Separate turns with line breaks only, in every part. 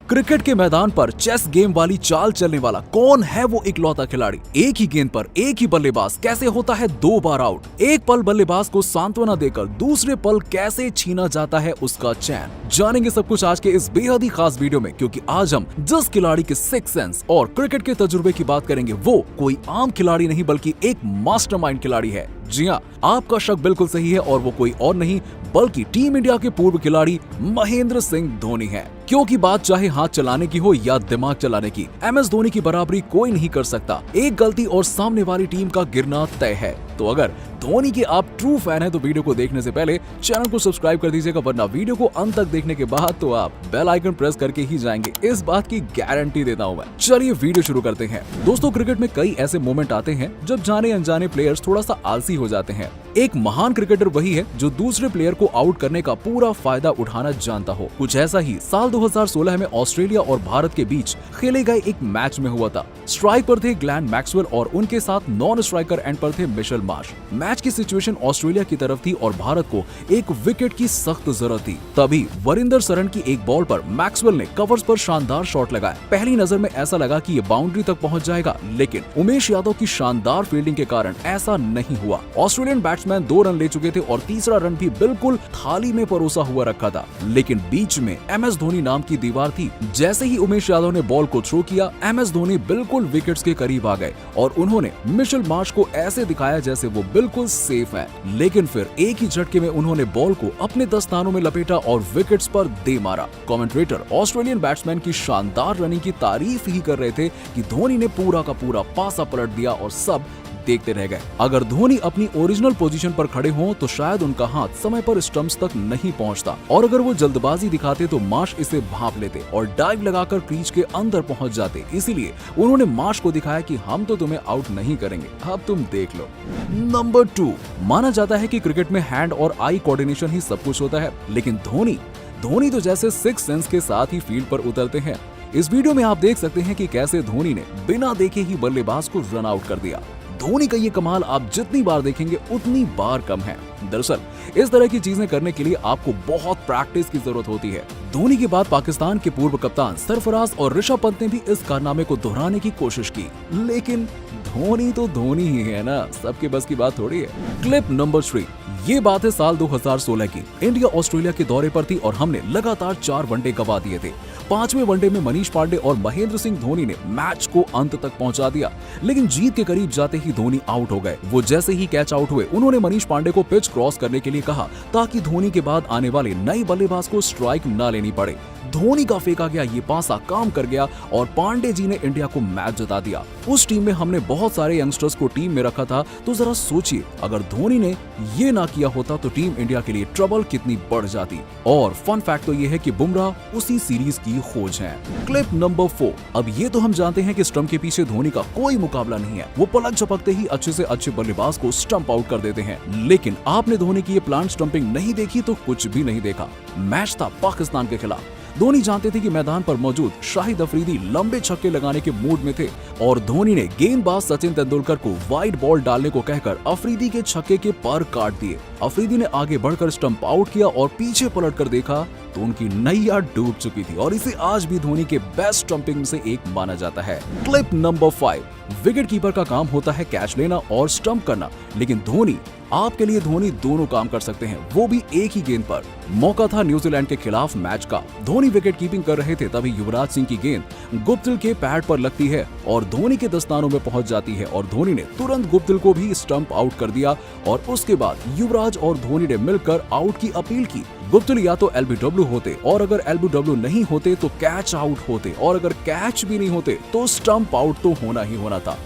Cricket के मैदान पर चेस गेम वाली चाल चलने वाला कौन है वो इकलौता खिलाड़ी? एक ही गेंद पर एक ही बल्लेबाज कैसे होता है 2 बार आउट? एक पल बल्लेबाज को सांत्वना देकर दूसरे पल कैसे छीना जाता है उसका चैन? जानेंगे सब कुछ आज के इस बेहद ही खास वीडियो में, क्योंकि आज हम जिस खिलाड़ी के सिक्स सेंस और क्रिकेट के तजुर्बे की बात करेंगे वो कोई आम खिलाड़ी नहीं बल्कि एक मास्टरमाइंड खिलाड़ी है। जी हाँ, आपका शक बिल्कुल सही है और वो कोई और नहीं बल्कि टीम इंडिया के पूर्व खिलाड़ी महेंद्र सिंह धोनी है। क्योंकि बात चाहे हाथ चलाने की हो या दिमाग चलाने की, MS धोनी की बराबरी कोई नहीं कर सकता। एक गलती और सामने वाली टीम का गिरना तय है। तो अगर धोनी के आप ट्रू फैन हैं तो वीडियो को देखने से पहले चैनल को सब्सक्राइब कर दीजिएगा, वरना वीडियो को अंत तक देखने के बाद तो आप बेल आइकन प्रेस करके ही जाएंगे, इस बात की गारंटी देता हूं मैं। चलिए वीडियो शुरू करते हैं। दोस्तों, क्रिकेट में कई ऐसे मोमेंट आते हैं जब जाने अनजाने प्लेयर्स थोड़ा सा आलसी हो जाते हैं। एक महान क्रिकेटर वही है जो दूसरे प्लेयर को आउट करने का पूरा फायदा उठाना जानता हो। कुछ ऐसा ही साल 2016 में ऑस्ट्रेलिया और भारत के बीच खेले गए एक मैच में हुआ था। स्ट्राइक पर थे ग्लेन मैक्सवेल और उनके साथ नॉन स्ट्राइकर एंड पर थे मिशेल मार्श। मैच की सिचुएशन ऑस्ट्रेलिया की तरफ थी और भारत को एक विकेट की सख्त जरूरत थी। तभी वरिंदर सरन की एक बॉल पर मैक्सवेल ने कवर्स पर शानदार शॉट लगाया। पहली नजर में ऐसा लगा कि ये बाउंड्री तक पहुंच जाएगा, लेकिन उमेश यादव की शानदार फील्डिंग के कारण ऐसा नहीं हुआ। ऑस्ट्रेलियन बैट्समैन 2 रन ले चुके थे और तीसरा रन भी बिल्कुल थाली में परोसा हुआ रखा था, लेकिन बीच में MS धोनी नाम की दीवार थी। जैसे ही उमेश यादव ने बॉल को थ्रो किया, MS धोनी बिल्कुल विकेट्स के करीब आ गए और उन्होंने मिशेल मार्श को ऐसे दिखाया जैसे वो बिल्कुल सेफ है। लेकिन फिर एक ही झटके में उन्होंने बॉल को अपने दस्तानों में लपेटा और विकेट्स पर दे मारा। कमेंटेटर ऑस्ट्रेलियन बैट्समैन की शानदार रनिंग की तारीफ ही कर रहे थे कि धोनी ने पूरा का पूरा पासा पलट दिया और सब देखते रह गए। अगर धोनी अपनी ओरिजिनल पोजीशन पर खड़े हों तो शायद उनका हाथ समय पर स्टंप्स तक नहीं पहुंचता, और अगर वो जल्दबाजी दिखाते तो मार्श इसे भांप लेते और डाइव लगाकर क्रीज के अंदर पहुंच जाते। इसीलिए उन्होंने मार्श को दिखाया कि हम तो तुम्हें आउट नहीं करेंगे, अब तुम देख लो। नंबर 2, माना जाता है कि क्रिकेट में हैंड और आई कोऑर्डिनेशन ही सब कुछ होता है, लेकिन धोनी तो जैसे सिक्स सेंस के साथ ही फील्ड पर उतरते हैं। इस वीडियो में आप देख सकते हैं कि कैसे धोनी ने बिना देखे ही बल्लेबाज को रन आउट कर दिया। धोनी का ये कमाल आप जितनी बार देखेंगे उतनी बार कम है। दरअसल इस तरह की चीजें करने के लिए आपको बहुत प्रैक्टिस की जरूरत होती है। धोनी के बाद पाकिस्तान के पूर्व कप्तान सरफराज और ऋषभ पंत ने भी इस कारनामे को दोहराने की कोशिश की, लेकिन धोनी तो धोनी ही है ना, सबके बस की बात थोड़ी है। क्लिप नंबर 3, ये बात है साल 2016 की। इंडिया ऑस्ट्रेलिया के दौरे पर थी और हमने लगातार 4 वनडे गंवा दिए थे। 5वें वनडे में मनीष पांडे और महेंद्र सिंह धोनी ने मैच को अंत तक पहुंचा दिया, लेकिन जीत के करीब जाते ही धोनी आउट हो गए। वो जैसे ही कैच आउट हुए, उन्होंने मनीष पांडे को पिच क्रॉस करने के लिए कहा ताकि धोनी के बाद आने वाले नए बल्लेबाज को स्ट्राइक न लेनी पड़े। धोनी का फेंका गया ये पासा काम कर गया और पांडे जी ने इंडिया को मैच जिता दिया। उस टीम में हमने बहुत सारे यंगस्टर्स को टीम में रखा था, तो जरा सोचिए अगर धोनी ने ये ना किया होता तो टीम इंडिया के लिए ट्रबल कितनी बढ़ जाती। और फन फैक्ट तो ये है कि बुमराह उसी सीरीज की खोज है। क्लिप नंबर 4, अब ये तो हम जानते हैं कि स्टंप के पीछे धोनी का कोई मुकाबला नहीं है। वो पलक झपकते ही अच्छे से अच्छे बल्लेबाज को स्टंप आउट कर देते हैं, लेकिन आपने धोनी की ये प्लांट स्टंपिंग नहीं देखी तो कुछ भी नहीं देखा। मैच था पाकिस्तान के खिलाफ। धोनी जानते थे कि मैदान पर मौजूद शाहिद अफरीदी लंबे छक्के लगाने के मूड में थे और धोनी ने गेंदबाज सचिन तेंदुलकर को वाइड बॉल डालने को कहकर अफरीदी के छक्के के पर काट दिए। अफरीदी ने आगे बढ़कर स्टंप आउट किया और पीछे पलटकर देखा तो उनकी नैया डूब चुकी थी और इसे आज भी धोनी के बेस्ट स्टंपिंग में से एक माना जाता है। क्लिप नंबर 5, विकेट कीपर का काम होता है कैच लेना और स्टंप करना, लेकिन आपके लिए धोनी दोनों काम कर सकते हैं, वो भी एक ही गेंद पर। मौका था न्यूजीलैंड के खिलाफ मैच का। धोनी विकेट कीपिंग कर रहे थे, तभी युवराज सिंह की गेंद गुप्तिल के पैड पर लगती है और धोनी के दस्तानों में पहुंच जाती है और धोनी ने तुरंत गुप्तिल को भी स्टंप आउट कर दिया और उसके बाद युवराज और धोनी ने मिलकर आउट की अपील की। गुप्तिल या तो LBW होते और अगर LBW नहीं होते तो कैच आउट होते और अगर कैच भी नहीं होते तो स्टंप आउट तो होना ही होना था।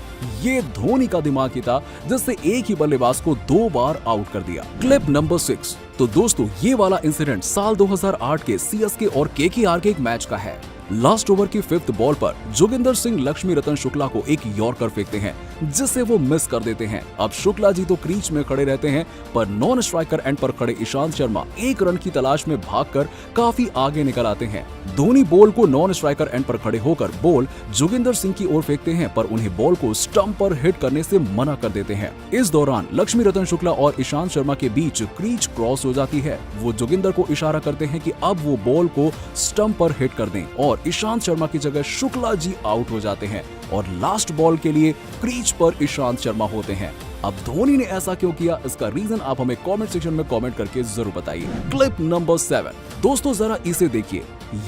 ये धोनी का दिमाग ही था जिससे एक ही बल्लेबाज को 2 बार आउट कर दिया। क्लिप नंबर 6, तो दोस्तों ये वाला इंसिडेंट साल 2008 के CSK और KKR के एक मैच का है। लास्ट ओवर की 5th बॉल पर जोगिंदर सिंह लक्ष्मी रतन शुक्ला को एक यॉर्कर फेंकते हैं जिसे वो मिस कर देते हैं। अब शुक्ला जी तो क्रीज में खड़े रहते हैं, पर नॉन स्ट्राइकर एंड पर खड़े ईशांत शर्मा 1 रन की तलाश में भागकर काफी आगे निकल आते हैं। धोनी बॉल को नॉन स्ट्राइकर एंड पर खड़े होकर बॉल जोगिंदर सिंह की ओर फेंकते हैं, पर उन्हें बॉल को स्टंप पर हिट करने से मना कर देते हैं। इस दौरान लक्ष्मी रतन शुक्ला और ईशांत शर्मा के बीच क्रीज क्रॉस हो हो जाती है। वो जोगिंदर को इशारा करते हैं कि अब वो बॉल को स्टंप पर हिट कर दें और ईशांत शर्मा की जगह शुक्ला जी आउट हो जाते हैं और लास्ट बॉल के लिए क्रीज पर ईशांत शर्मा होते हैं। अब धोनी ने ऐसा क्यों किया, इसका रीजन आप हमें कमेंट सेक्शन में कमेंट करके जरूर बताइए। क्लिप नंबर 7, दोस्तों जरा इसे देखिए।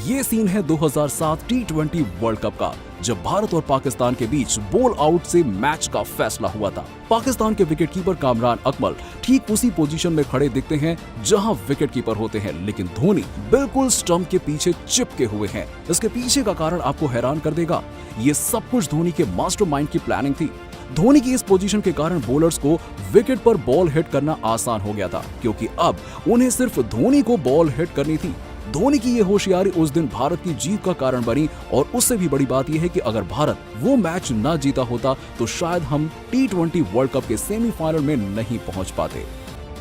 ये सीन है 2007 T20 वर्ल्ड कप का, जब भारत और पाकिस्तान के बीच बॉल आउट से मैच का फैसला हुआ था। पाकिस्तान के विकेटकीपर कामरान अकमल ठीक उसी पोजीशन में खड़े दिखते हैं जहां विकेटकीपर होते हैं, लेकिन धोनी बिल्कुल स्टंप के पीछे चिपके हुए हैं। इसके पीछे का कारण आपको हैरान कर देगा। ये सब कुछ धोनी के मास्टरमाइंड की प्लानिंग थी। धोनी की इस पोजीशन के कारण बॉलर्स को विकेट पर बॉल हिट करना आसान हो गया था, क्योंकि अब उन्हें सिर्फ धोनी को बॉल हिट करनी थी। धोनी की ये होशियारी उस दिन भारत की जीत का कारण बनी, और उससे भी बड़ी बात यह है कि अगर भारत वो मैच ना जीता होता तो शायद हम T20 वर्ल्ड कप के सेमीफाइनल में नहीं पहुंच पाते।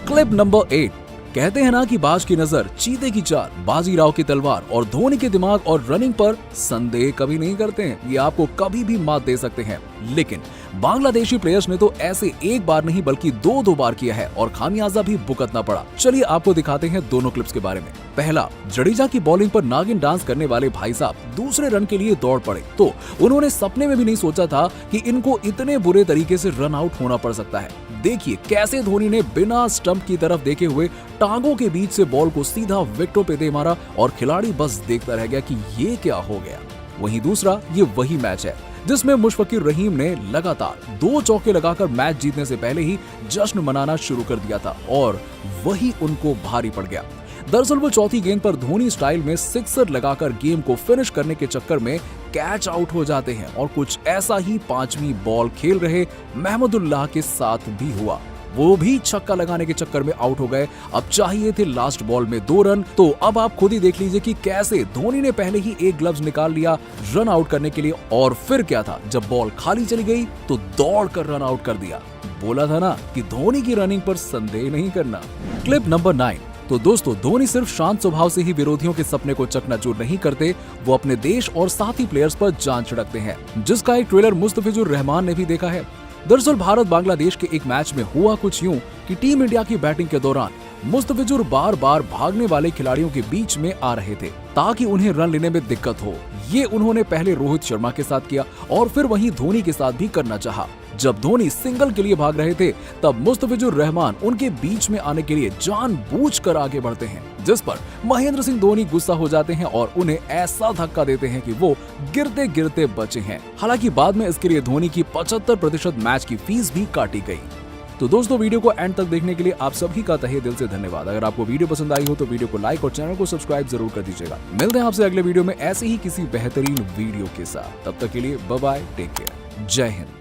क्लिप नंबर 8, कहते हैं ना कि बाज की नजर, चीते की चाल, बाजीराव की तलवार और धोनी के दिमाग और रनिंग पर संदेह कभी नहीं करते हैं। ये आपको कभी भी मात दे सकते हैं, लेकिन बांग्लादेशी प्लेयर्स ने तो ऐसे एक बार नहीं बल्कि दो बार किया है और खामियाजा भी भुगतना पड़ा। चलिए आपको दिखाते हैं दोनों क्लिप्स के बारे में। पहला, जडेजा की बॉलिंग पर नागिन डांस करने वाले भाई साहब दूसरे रन के लिए दौड़ पड़े तो उन्होंने सपने में भी नहीं सोचा था कि इनको इतने बुरे तरीके से रन आउट होना पड़ सकता है। देखिए कैसे धोनी ने बिना स्टंप की तरफ देखे हुए टांगों के बीच से बॉल को सीधा विकेटों पे दे मारा और खिलाड़ी बस देखता रह गया कि ये क्या हो गया। वहीं दूसरा, ये वही मैच है जिसमें मुशफिकुर रहीम ने लगातार 2 चौके लगाकर मैच जीतने से पहले ही जश्न मनाना शुरू कर दिया था और वही उनको भारी पड़ गया। दरअसल वो चौथी गेंद पर धोनी स्टाइल में सिक्सर लगाकर गेम को फिनिश करने के चक्कर में कैच आउट हो जाते हैं और कुछ ऐसा ही 5वीं बॉल खेल रहे महमूदुल्लाह के साथ भी हुआ। वो भी छक्का लगाने के चक्कर में आउट हो गए। अब चाहिए थे लास्ट बॉल में 2 रन, तो अब आप खुद ही देख लीजिए कि कैसे धोनी ने पहले ही एक ग्लव्स निकाल लिया रन आउट करने के लिए, और फिर क्या था, जब बॉल खाली चली गई तो दौड़ कर रन आउट कर दिया। बोला था ना कि धोनी की रनिंग पर संदेह नहीं करना। क्लिप नंबर 9, तो दोस्तों धोनी सिर्फ शांत स्वभाव से ही विरोधियों के सपने को चकनाचूर नहीं करते, वो अपने देश और साथी प्लेयर्स पर जान छिड़कते हैं, जिसका एक ट्रेलर मुस्तफिजुर रहमान ने भी देखा है। दरअसल भारत बांग्लादेश के एक मैच में हुआ कुछ यूं कि टीम इंडिया की बैटिंग के दौरान मुस्तफिजुर बार बार भागने वाले खिलाड़ियों के बीच में आ रहे थे ताकि उन्हें रन लेने में दिक्कत हो। ये उन्होंने पहले रोहित शर्मा के साथ किया और फिर वहीं धोनी के साथ भी करना चाहा। जब धोनी सिंगल के लिए भाग रहे थे तब मुस्तफिजुर रहमान उनके बीच में आने के लिए जानबूझकर आगे बढ़ते हैं, जिस पर महेंद्र सिंह धोनी गुस्सा हो जाते हैं और उन्हें ऐसा धक्का देते हैं कि वो गिरते गिरते बचे हैं। हालांकि बाद में इसके लिए धोनी की 75% मैच की फीस भी काटी गई। तो दोस्तों वीडियो को एंड तक देखने के लिए आप सभी का तहे दिल से धन्यवाद। अगर आपको वीडियो पसंद आई हो तो वीडियो को लाइक और चैनल को सब्सक्राइब जरूर कर दीजिएगा। मिलते हैं आपसे अगले वीडियो में ऐसे ही किसी बेहतरीन वीडियो के साथ। तब तक के लिए बाय बाय, टेक केयर, जय हिंद।